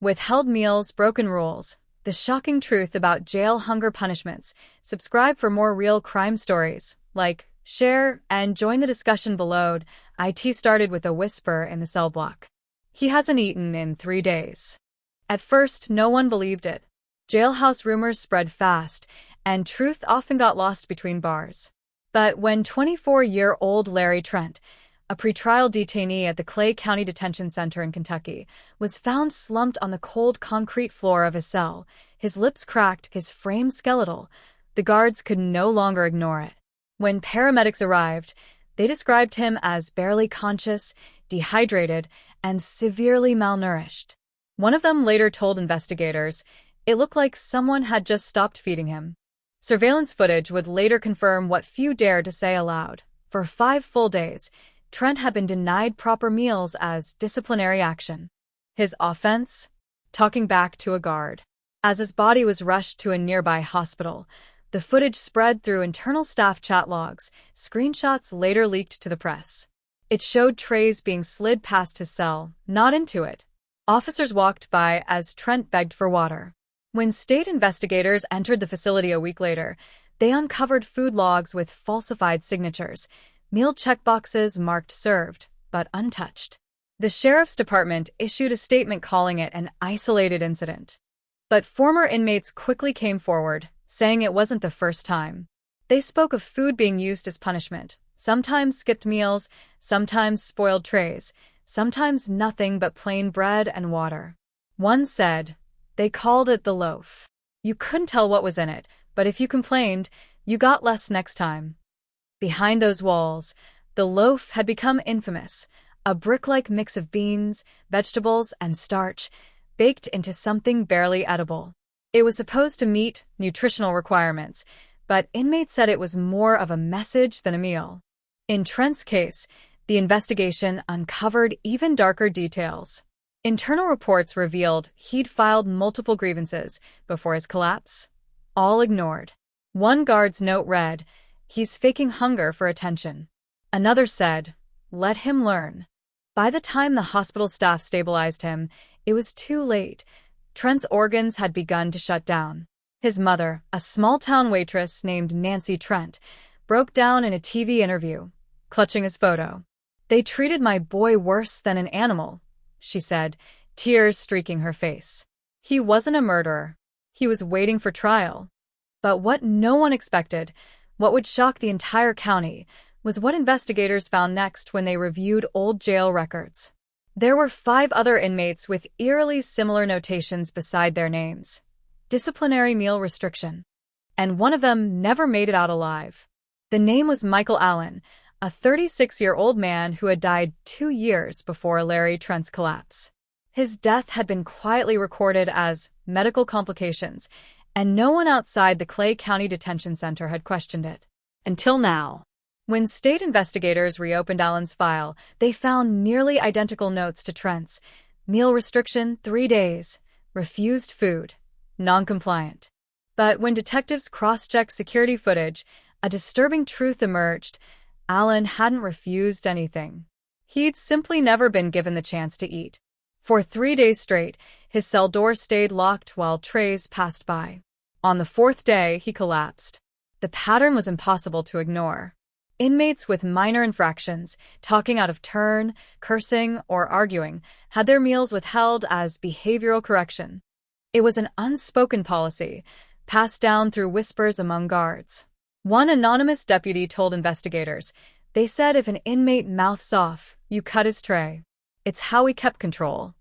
Withheld Meals, Broken Rules. The shocking truth about jail hunger punishments. Subscribe for more real crime stories. Like, share, and join the discussion below. IT started with a whisper in the cell block. He hasn't eaten in 3 days. At first, no one believed it. Jailhouse rumors spread fast, and truth often got lost between bars. But when 24-year-old Larry Trent, a pretrial detainee at the Clay County Detention Center in Kentucky, was found slumped on the cold concrete floor of his cell, his lips cracked, his frame skeletal, the guards could no longer ignore it. When paramedics arrived, they described him as barely conscious, dehydrated, and severely malnourished. One of them later told investigators it looked like someone had just stopped feeding him. Surveillance footage would later confirm what few dared to say aloud. For 5 full days, Trent had been denied proper meals as disciplinary action. His offense? Talking back to a guard. As his body was rushed to a nearby hospital, the footage spread through internal staff chat logs. Screenshots later leaked to the press. It showed trays being slid past his cell, not into it. Officers walked by as Trent begged for water. When state investigators entered the facility a week later, they uncovered food logs with falsified signatures, meal checkboxes marked served, but untouched. The sheriff's department issued a statement calling it an isolated incident. But former inmates quickly came forward, saying it wasn't the first time. They spoke of food being used as punishment, sometimes skipped meals, sometimes spoiled trays, sometimes nothing but plain bread and water. One said, they called it the loaf. You couldn't tell what was in it, but if you complained, you got less next time. Behind those walls, the loaf had become infamous, a brick-like mix of beans, vegetables, and starch, baked into something barely edible. It was supposed to meet nutritional requirements, but inmates said it was more of a message than a meal. In Trent's case, the investigation uncovered even darker details. Internal reports revealed he'd filed multiple grievances before his collapse, all ignored. One guard's note read, "He's faking hunger for attention." Another said, "Let him learn." By the time the hospital staff stabilized him, it was too late. Trent's organs had begun to shut down. His mother, a small-town waitress named Nancy Trent, broke down in a TV interview, clutching his photo. "They treated my boy worse than an animal," she said, tears streaking her face. He wasn't a murderer. He was waiting for trial. But what no one expected, what would shock the entire county, was what investigators found next when they reviewed old jail records. There were 5 other inmates with eerily similar notations beside their names. Disciplinary meal restriction. And one of them never made it out alive. The name was Michael Allen, a 36-year-old man who had died 2 years before Larry Trent's collapse. His death had been quietly recorded as medical complications, and no one outside the Clay County Detention Center had questioned it. Until now. When state investigators reopened Allen's file, they found nearly identical notes to Trent's. Meal restriction, 3 days. Refused food. Non-compliant. But when detectives cross-checked security footage, a disturbing truth emerged. Allen hadn't refused anything. He'd simply never been given the chance to eat. For 3 days straight, his cell door stayed locked while trays passed by. On the 4th day, he collapsed. The pattern was impossible to ignore. Inmates with minor infractions, talking out of turn, cursing, or arguing, had their meals withheld as behavioral correction. It was an unspoken policy, passed down through whispers among guards. One anonymous deputy told investigators, they said if an inmate mouths off, you cut his tray. It's how we kept control.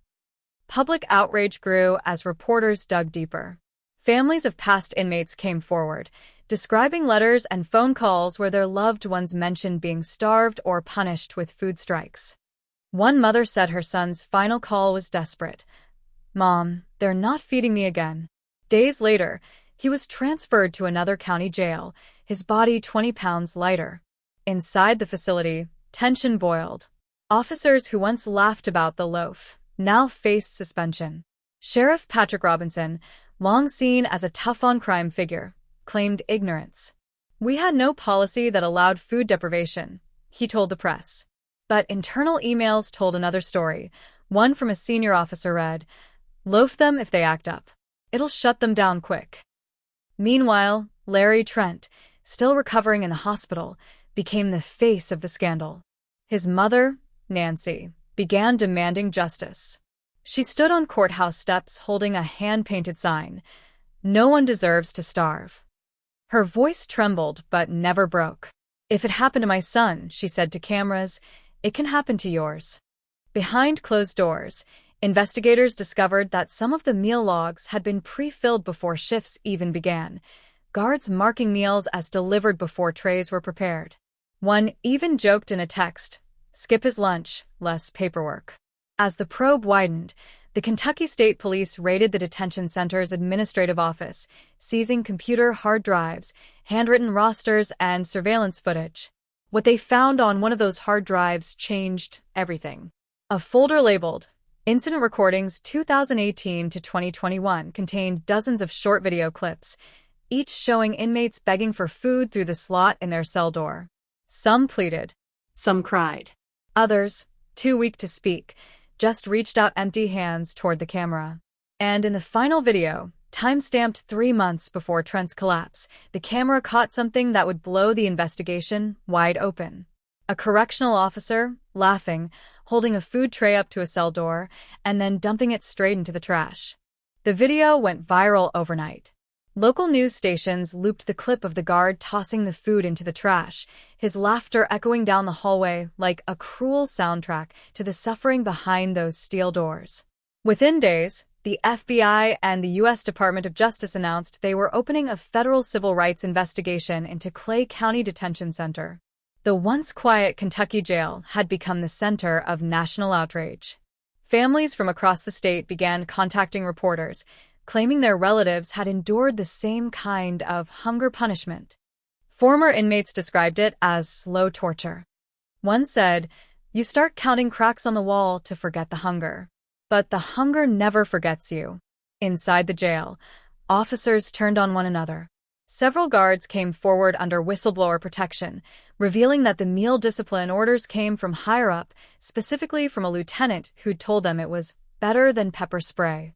Public outrage grew as reporters dug deeper. Families of past inmates came forward, describing letters and phone calls where their loved ones mentioned being starved or punished with food strikes. One mother said her son's final call was desperate. "Mom, they're not feeding me again." Days later, he was transferred to another county jail, his body 20 pounds lighter. Inside the facility, tension boiled. Officers who once laughed about the loaf now faced suspension. Sheriff Patrick Robinson, long seen as a tough-on-crime figure, claimed ignorance. "We had no policy that allowed food deprivation," he told the press. But internal emails told another story. One from a senior officer read, Loaf them if they act up. It'll shut them down quick. Meanwhile, Larry Trent, still recovering in the hospital, became the face of the scandal. His mother, Nancy, began demanding justice. She stood on courthouse steps holding a hand-painted sign, "No one deserves to starve." Her voice trembled but never broke. "If it happened to my son," she said to cameras, "it can happen to yours." Behind closed doors, investigators discovered that some of the meal logs had been pre-filled before shifts even began, guards marking meals as delivered before trays were prepared. One even joked in a text, "Skip his lunch, less paperwork." As the probe widened, the Kentucky State Police raided the detention center's administrative office, seizing computer hard drives, handwritten rosters, and surveillance footage. What they found on one of those hard drives changed everything. A folder labeled Incident Recordings 2018 to 2021 contained dozens of short video clips, each showing inmates begging for food through the slot in their cell door. Some pleaded. Some cried. Others, too weak to speak, just reached out empty hands toward the camera. And in the final video, time-stamped 3 months before Trent's collapse, the camera caught something that would blow the investigation wide open. A correctional officer, laughing, holding a food tray up to a cell door, and then dumping it straight into the trash. The video went viral overnight. Local news stations looped the clip of the guard tossing the food into the trash, his laughter echoing down the hallway like a cruel soundtrack to the suffering behind those steel doors. Within days, the FBI and the U.S. Department of Justice announced they were opening a federal civil rights investigation into Clay County Detention Center. The once quiet Kentucky jail had become the center of national outrage. Families from across the state began contacting reporters, claiming their relatives had endured the same kind of hunger punishment. Former inmates described it as slow torture. One said, "You start counting cracks on the wall to forget the hunger. But the hunger never forgets you." Inside the jail, officers turned on one another. Several guards came forward under whistleblower protection, revealing that the meal discipline orders came from higher up, specifically from a lieutenant who'd told them it was better than pepper spray.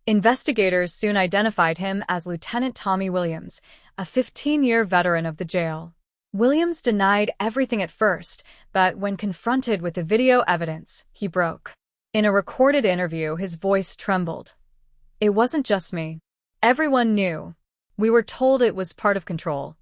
Investigators soon identified him as Lieutenant Tommy Williams, a 15-year veteran of the jail. Williams denied everything at first, but when confronted with the video evidence, he broke. In a recorded interview, his voice trembled. "It wasn't just me. Everyone knew. We were told it was part of control."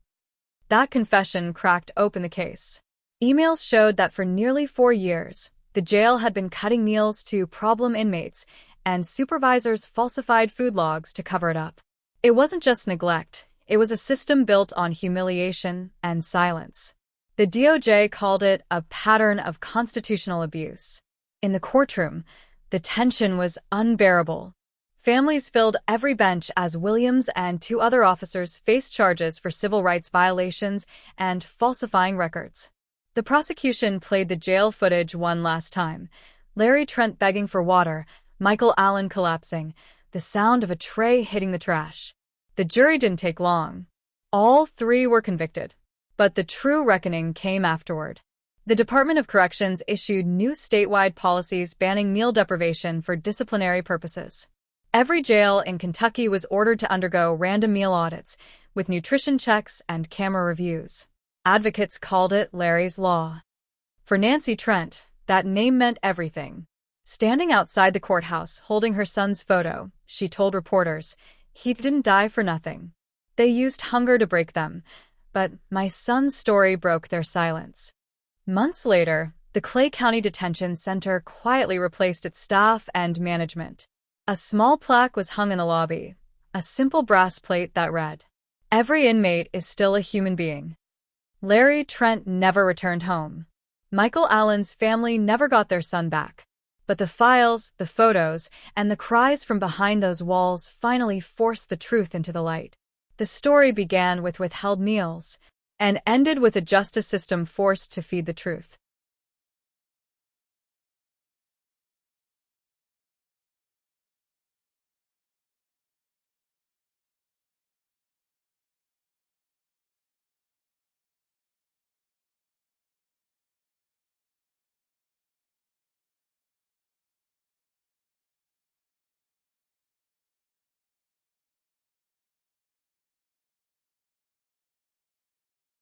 That confession cracked open the case. Emails showed that for nearly 4 years, the jail had been cutting meals to problem inmates, and supervisors falsified food logs to cover it up. It wasn't just neglect, it was a system built on humiliation and silence. The DOJ called it a pattern of constitutional abuse. In the courtroom, the tension was unbearable. Families filled every bench as Williams and 2 other officers faced charges for civil rights violations and falsifying records. The prosecution played the jail footage one last time. Larry Trent begging for water, Michael Allen collapsing, the sound of a tray hitting the trash. The jury didn't take long. All 3 were convicted. But the true reckoning came afterward. The Department of Corrections issued new statewide policies banning meal deprivation for disciplinary purposes. Every jail in Kentucky was ordered to undergo random meal audits, with nutrition checks and camera reviews. Advocates called it Larry's Law. For Nancy Trent, that name meant everything. Standing outside the courthouse holding her son's photo, she told reporters, "He didn't die for nothing. They used hunger to break them, but my son's story broke their silence." Months later, the Clay County Detention Center quietly replaced its staff and management. A small plaque was hung in the lobby, a simple brass plate that read, "Every inmate is still a human being." Larry Trent never returned home. Michael Allen's family never got their son back. But the files, the photos, and the cries from behind those walls finally forced the truth into the light. The story began with Withheld Meals and ended with a justice system forced to feed the truth.